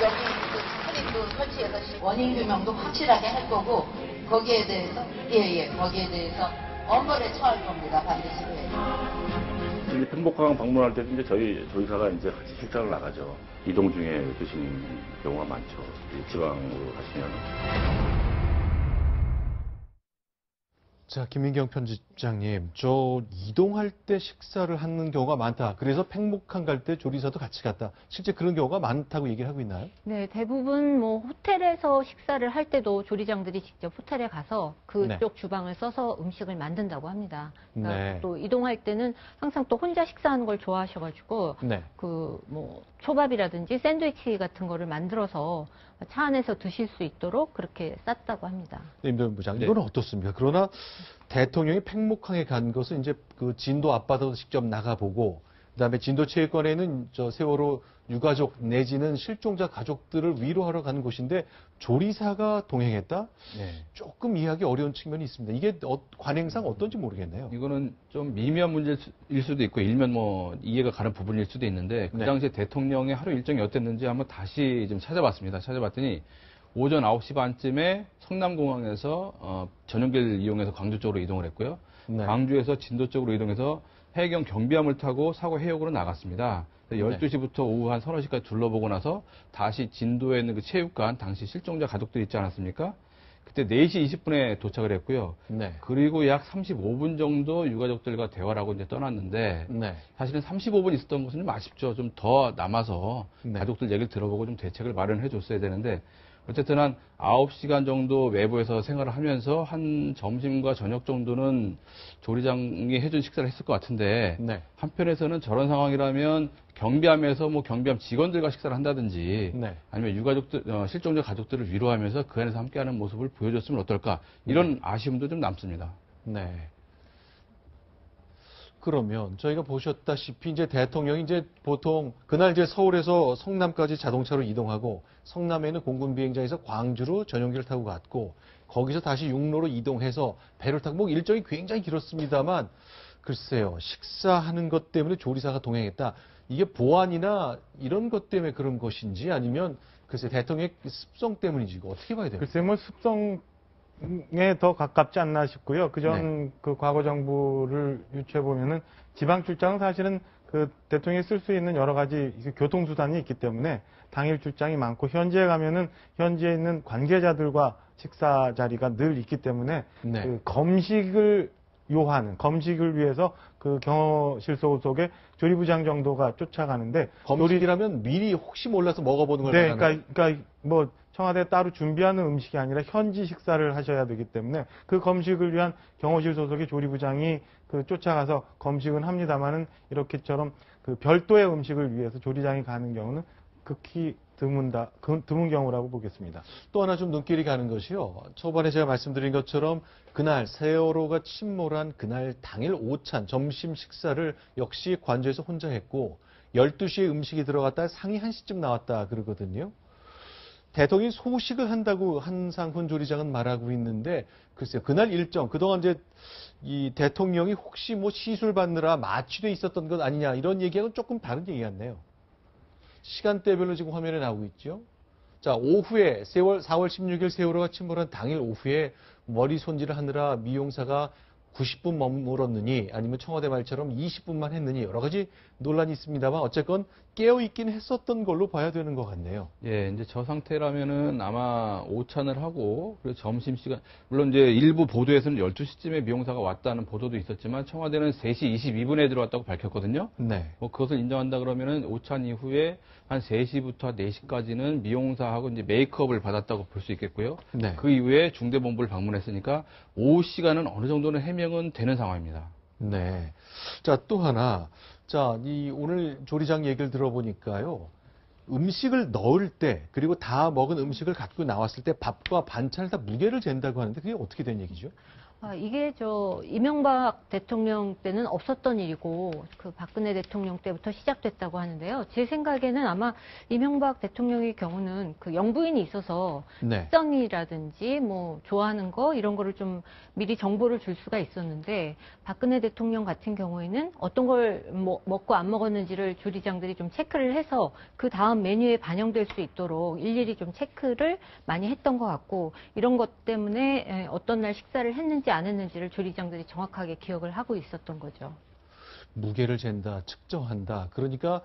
여기 그 스크린도 설치해서 원인 규명도 확실하게 할 거고 거기에 대해서 거기에 대해서 엄벌에 처할 겁니다. 반드시. 이제 팽목항 방문할 때도 이제 저희 조리사가 이제 같이 실장을 나가죠. 이동 중에 드시는 경우가 많죠. 지방으로 가시면. 자, 김민경 편집장님, 저 이동할 때 식사를 하는 경우가 많다. 그래서 팽목항 갈 때 조리사도 같이 갔다. 실제 그런 경우가 많다고 얘기를 하고 있나요? 네, 대부분 뭐 호텔에서 식사를 할 때도 조리장들이 직접 호텔에 가서 그쪽 주방을 써서 음식을 만든다고 합니다. 그러니까 네. 또 이동할 때는 항상 또 혼자 식사하는 걸 좋아하셔가지고 네. 그 뭐 초밥이라든지 샌드위치 같은 거를 만들어서 차 안에서 드실 수 있도록 그렇게 쌌다고 합니다. 임도현 부장, 이건 어떻습니까? 그러나 대통령이 팽목항에 간 것은 이제 그 진도 앞바다도 직접 나가보고, 그다음에 진도 체육관에는 저 세월호 유가족 내지는 실종자 가족들을 위로하러 간 곳인데 조리사가 동행했다? 조금 이해하기 어려운 측면이 있습니다. 이게 관행상 어떤지 모르겠네요. 이거는 좀 미미한 문제일 수도 있고 일면 뭐 이해가 가는 부분일 수도 있는데 그 당시에 대통령의 하루 일정이 어땠는지 한번 다시 좀 찾아봤습니다. 찾아봤더니 오전 9시 반쯤에 성남공항에서 전용기를 이용해서 광주 쪽으로 이동을 했고요. 광주에서 진도 쪽으로 이동해서 해경 경비함을 타고 사고 해역으로 나갔습니다. 12시부터 오후 한 서너 시까지 둘러보고 나서 다시 진도에 있는 그 체육관, 당시 실종자 가족들 있지 않았습니까? 그때 4시 20분에 도착을 했고요. 그리고 약 35분 정도 유가족들과 대화를 하고 이제 떠났는데 사실은 35분 있었던 것은 좀 아쉽죠. 좀 더 남아서 가족들 얘기를 들어보고 좀 대책을 마련해 줬어야 되는데 어쨌든 한 9시간 정도 외부에서 생활을 하면서 한 점심과 저녁 정도는 조리장이 해준 식사를 했을 것 같은데 한편에서는 저런 상황이라면 경비함에서 뭐 경비함 직원들과 식사를 한다든지 아니면 유가족들, 실종자 가족들을 위로하면서 그 안에서 함께하는 모습을 보여줬으면 어떨까 이런 아쉬움도 좀 남습니다. 네. 그러면 저희가 보셨다시피 이제 대통령이 이제 보통 그날 이제 서울에서 성남까지 자동차로 이동하고 성남에는 공군 비행장에서 광주로 전용기를 타고 갔고 거기서 다시 육로로 이동해서 배를 타고 뭐 일정이 굉장히 길었습니다만 글쎄요, 식사하는 것 때문에 조리사가 동행했다. 이게 보안이나 이런 것 때문에 그런 것인지 아니면 글쎄 대통령의 습성 때문인지 이거 어떻게 봐야 돼요? 글쎄 뭐 습성에 더 가깝지 않나 싶고요. 그전 그 과거 정부를 유추해 보면은 지방 출장은 사실은 그 대통령이 쓸 수 있는 여러 가지 교통수단이 있기 때문에 당일 출장이 많고 현지에 가면은 현지에 있는 관계자들과 식사 자리가 늘 있기 때문에 그 검식을 요하는 검식을 위해서 그 경호실 소속의 조리부장 정도가 쫓아가는데 검식이라면 미리 혹시 몰라서 먹어보는 걸 네, 그러니까 뭐 청와대 따로 준비하는 음식이 아니라 현지 식사를 하셔야 되기 때문에 그 검식을 위한 경호실 소속의 조리부장이 그 쫓아가서 검식은 합니다만은 이렇게처럼 그 별도의 음식을 위해서 조리장이 가는 경우는 극히 드문 경우라고 보겠습니다. 또 하나 좀 눈길이 가는 것이요. 초반에 제가 말씀드린 것처럼 그날 세월호가 침몰한 그날 당일 오찬 점심 식사를 역시 관저에서 혼자 했고 12시에 음식이 들어갔다 상이 1시쯤 나왔다 그러거든요. 대통령이 소식을 한다고 한상훈 조리장은 말하고 있는데 글쎄요. 그날 일정 그동안 이제 이 대통령이 혹시 뭐 시술 받느라 마취돼 있었던 것 아니냐 이런 얘기하고는 조금 다른 얘기 같네요. 시간대별로 지금 화면에 나오고 있죠. 자, 오후에 4월 16일 세월호가 침몰한 당일 오후에 머리 손질을 하느라 미용사가 90분 머물었느니 아니면 청와대 말처럼 20분만 했느니 여러 가지 논란이 있습니다만 어쨌건 깨어있긴 했었던 걸로 봐야 되는 것 같네요. 예, 이제 저 상태라면은 아마 오찬을 하고, 그리고 점심시간, 물론 이제 일부 보도에서는 12시쯤에 미용사가 왔다는 보도도 있었지만, 청와대는 3시 22분에 들어왔다고 밝혔거든요. 네. 뭐 그것을 인정한다 그러면은 오찬 이후에 한 3시부터 4시까지는 미용사하고 이제 메이크업을 받았다고 볼 수 있겠고요. 네. 그 이후에 중대본부를 방문했으니까 오후 시간은 어느 정도는 해명은 되는 상황입니다. 네. 자, 또 하나. 자, 이 오늘 조리장 얘기를 들어보니까요. 음식을 넣을 때, 그리고 다 먹은 음식을 갖고 나왔을 때 밥과 반찬을 다 무게를 잰다고 하는데 그게 어떻게 된 얘기죠? 이게 이명박 대통령 때는 없었던 일이고 그 박근혜 대통령 때부터 시작됐다고 하는데요. 제 생각에는 아마 이명박 대통령의 경우는 그 영부인이 있어서 네. 식성이라든지 뭐 좋아하는 거 이런 거를 좀 미리 정보를 줄 수가 있었는데 박근혜 대통령 같은 경우에는 어떤 걸 먹고 안 먹었는지를 조리장들이 좀 체크를 해서 그 다음 메뉴에 반영될 수 있도록 일일이 좀 체크를 많이 했던 것 같고 이런 것 때문에 어떤 날 식사를 했는지 안 했는지를 조리장들이 정확하게 기억을 하고 있었던 거죠. 무게를 잰다, 측정한다. 그러니까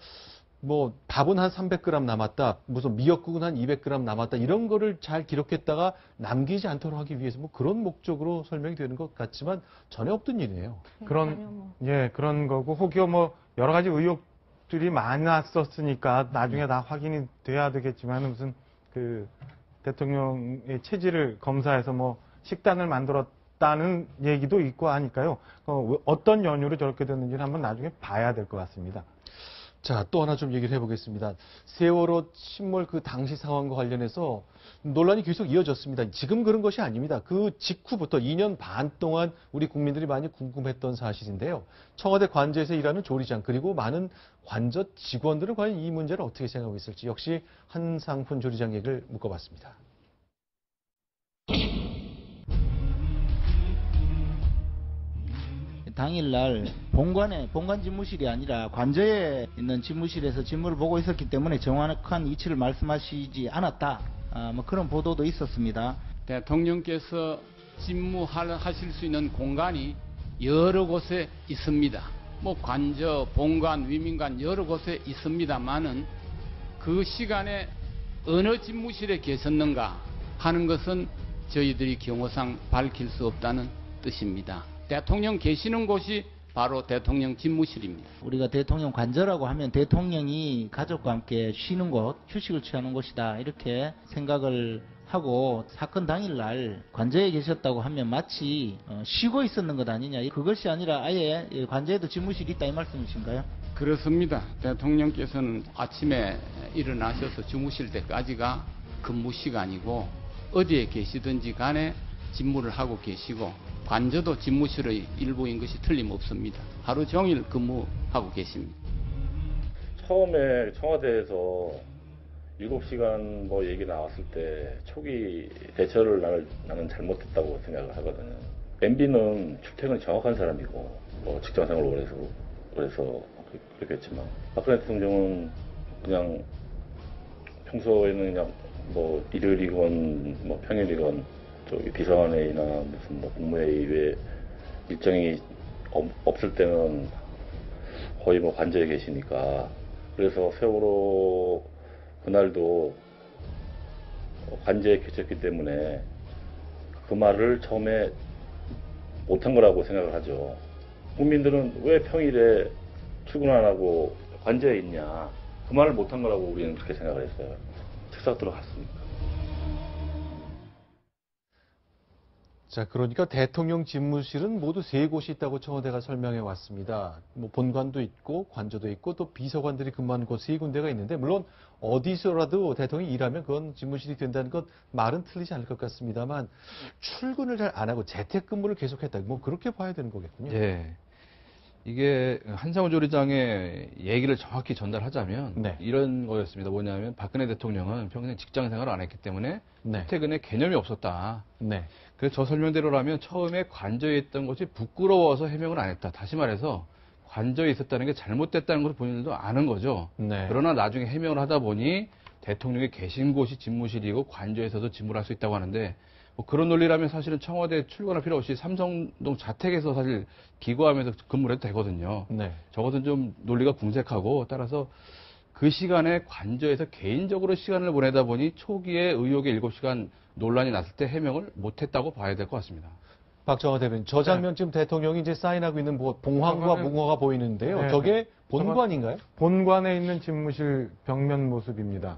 뭐 밥은 한 300g 남았다, 무슨 미역국은 한 200g 남았다 이런 거를 잘 기록했다가 남기지 않도록 하기 위해서 뭐 그런 목적으로 설명이 되는 것 같지만 전혀 없던 일이에요. 그런 거고 혹여 뭐 여러 가지 의혹들이 많았었으니까 나중에 다 확인이 돼야 되겠지만 무슨 그 대통령의 체질을 검사해서 뭐 식단을 만들었다는 얘기도 있고 하니까요. 어떤 연유로 저렇게 됐는지는 한번 나중에 봐야 될 것 같습니다. 자, 또 하나 좀 얘기를 해보겠습니다. 세월호 침몰 그 당시 상황과 관련해서 논란이 계속 이어졌습니다. 지금 그런 것이 아닙니다. 그 직후부터 2년 반 동안 우리 국민들이 많이 궁금했던 사실인데요. 청와대 관저에서 일하는 조리장 그리고 많은 관저 직원들은 과연 이 문제를 어떻게 생각하고 있을지 역시 한상훈 조리장 얘기를 묶어봤습니다. 당일날 본관 집무실이 아니라 관저에 있는 집무실에서 직무를 보고 있었기 때문에 정확한 위치를 말씀하시지 않았다. 뭐 그런 보도도 있었습니다. 대통령께서 집무하실 수 있는 공간이 여러 곳에 있습니다. 뭐 관저, 본관, 위민관 여러 곳에 있습니다만은 그 시간에 어느 집무실에 계셨는가 하는 것은 저희들이 경호상 밝힐 수 없다는 뜻입니다. 대통령 계시는 곳이 바로 대통령 집무실입니다. 우리가 대통령 관저라고 하면 대통령이 가족과 함께 쉬는 곳, 휴식을 취하는 곳이다 이렇게 생각을 하고 사건 당일날 관저에 계셨다고 하면 마치 쉬고 있었는 것 아니냐. 그것이 아니라 아예 관저에도 집무실이 있다 이 말씀이신가요? 그렇습니다. 대통령께서는 아침에 일어나셔서 주무실 때까지가 근무 시간이고 어디에 계시든지 간에 집무를 하고 계시고 관저도 집무실의 일부인 것이 틀림없습니다. 하루 종일 근무하고 계십니다. 처음에 청와대에서 7시간 뭐 얘기 나왔을 때 초기 대처를 나는 잘못했다고 생각을 하거든요. MB는 출퇴근 정확한 사람이고 뭐 직장생활 오래 해서 그래서 그렇겠지만 박근혜 대통령은 그냥 평소에는 그냥 뭐 일요일이건 뭐 평일이건 저기 비서관회의나 무슨 뭐 국무회의 외에 일정이 없을 때는 거의 뭐 관저에 계시니까 그래서 세월호 그날도 관저에 계셨기 때문에 그 말을 처음에 못한 거라고 생각을 하죠. 국민들은 왜 평일에 출근 안 하고 관저에 있냐 그 말을 못한 거라고 우리는 그렇게 생각을 했어요. 특사 들어갔으니까. 자, 그러니까 대통령 집무실은 모두 3곳이 있다고 청와대가 설명해 왔습니다. 뭐 본관도 있고 관저도 있고 또 비서관들이 근무하는 곳 3군데가 있는데 물론 어디서라도 대통령이 일하면 그건 집무실이 된다는 것 말은 틀리지 않을 것 같습니다만 출근을 잘 안 하고 재택근무를 계속했다. 뭐 그렇게 봐야 되는 거겠군요. 예. 이게 한상훈 조리장의 얘기를 정확히 전달하자면 이런 거였습니다. 뭐냐면 박근혜 대통령은 평생 직장 생활을 안 했기 때문에 퇴근에 개념이 없었다. 그래서 저 설명대로라면 처음에 관저에 있던 것이 부끄러워서 해명을 안 했다. 다시 말해서 관저에 있었다는 게 잘못됐다는 것을 본인들도 아는 거죠. 그러나 나중에 해명을 하다 보니 대통령이 계신 곳이 집무실이고 관저에서도 집무를 할 수 있다고 하는데 뭐 그런 논리라면 사실은 청와대 출근할 필요 없이 삼성동 자택에서 사실 기거하면서 근무를 해도 되거든요. 네. 저것은 좀 논리가 궁색하고 따라서 그 시간에 관저에서 개인적으로 시간을 보내다 보니 초기에 의혹의 7시간 논란이 났을 때 해명을 못했다고 봐야 될 것 같습니다. 박정화 대변인, 저 장면 지금 대통령이 이제 사인하고 있는 뭐 봉황과 몽화가 보이는데요. 네. 저게 본관인가요? 본관에 있는 집무실 벽면 모습입니다.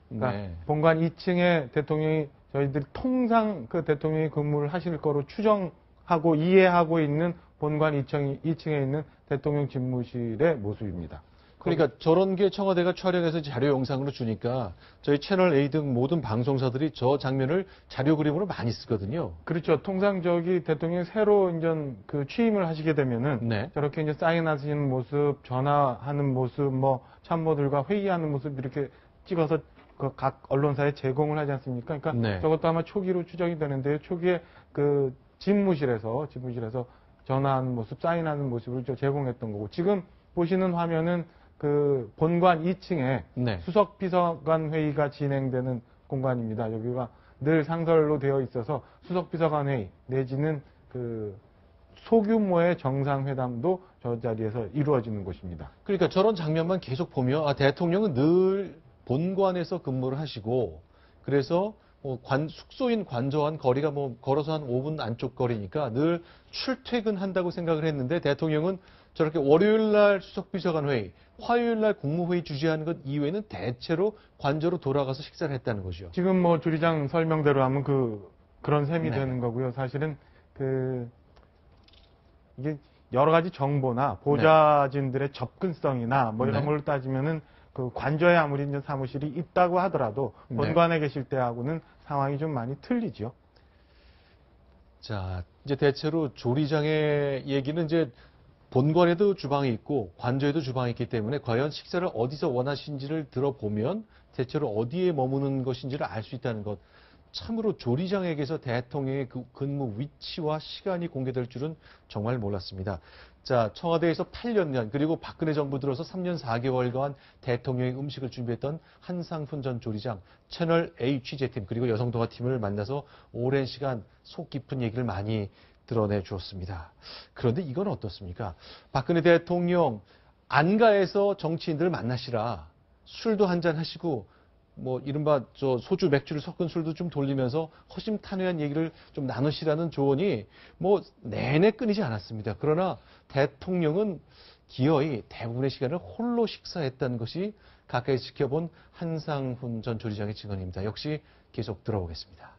그러니까 네. 본관 2층에 대통령이 저희들이 통상 그 대통령이 근무를 하실 거로 추정하고 이해하고 있는 본관 2층에 있는 대통령 집무실의 모습입니다. 그러니까 저런 게 청와대가 촬영해서 자료 영상으로 주니까 저희 채널 A 등 모든 방송사들이 저 장면을 자료 그림으로 많이 쓰거든요. 그렇죠. 통상 대통령이 새로 이제 그 취임을 하시게 되면은 네. 저렇게 이제 사인하시는 모습, 전화하는 모습, 뭐 참모들과 회의하는 모습 이렇게 찍어서 그 각 언론사에 제공을 하지 않습니까? 그러니까 네. 저것도 아마 초기로 추정이 되는데요. 초기에 그 집무실에서 전화하는 모습, 사인하는 모습을 제공했던 거고 지금 보시는 화면은 그 본관 2층에 네. 수석비서관 회의가 진행되는 공간입니다. 여기가 늘 상설로 되어 있어서 수석비서관 회의 내지는 그 소규모의 정상회담도 저 자리에서 이루어지는 곳입니다. 그러니까 저런 장면만 계속 보면 대통령은 늘 본관에서 근무를 하시고 그래서 숙소인 관저와는 거리가 걸어서 한 5분 안쪽 거리니까 늘 출퇴근한다고 생각을 했는데 대통령은 저렇게 월요일 날 수석비서관 회의, 화요일 날 국무회의 주재하는 것 이외에는 대체로 관저로 돌아가서 식사를 했다는 거죠. 지금 주리장 설명대로 하면 그런 셈이 네. 되는 거고요. 사실은 이게 여러 가지 정보나 보좌진들의 접근성이나 이런 네. 걸로 따지면은 그 관저에 아무리 이제 사무실이 있다고 하더라도 네. 본관에 계실 때하고는 상황이 좀 많이 틀리죠. 자, 이제 대체로 조리장의 얘기는 이제 본관에도 주방이 있고 관저에도 주방이 있기 때문에 과연 식사를 어디서 원하신지를 들어보면 대체로 어디에 머무는 것인지를 알 수 있다는 것. 참으로 조리장에게서 대통령의 그 근무 위치와 시간이 공개될 줄은 정말 몰랐습니다. 자, 청와대에서 8년 그리고 박근혜 정부 들어서 3년 4개월간 대통령의 음식을 준비했던 한상훈 전 조리장, 채널 A 취재팀 그리고 여성동화팀을 만나서 오랜 시간 속 깊은 얘기를 많이 드러내 주었습니다. 그런데 이건 어떻습니까? 박근혜 대통령 안가에서 정치인들을 만나시라 술도 한잔 하시고 이른바 소주 맥주를 섞은 술도 좀 돌리면서 허심탄회한 얘기를 좀 나누시라는 조언이 내내 끊이지 않았습니다. 그러나 대통령은 기어이 대부분의 시간을 홀로 식사했다는 것이 가까이 지켜본 한상훈 전 조리장의 증언입니다. 역시 계속 들어보겠습니다.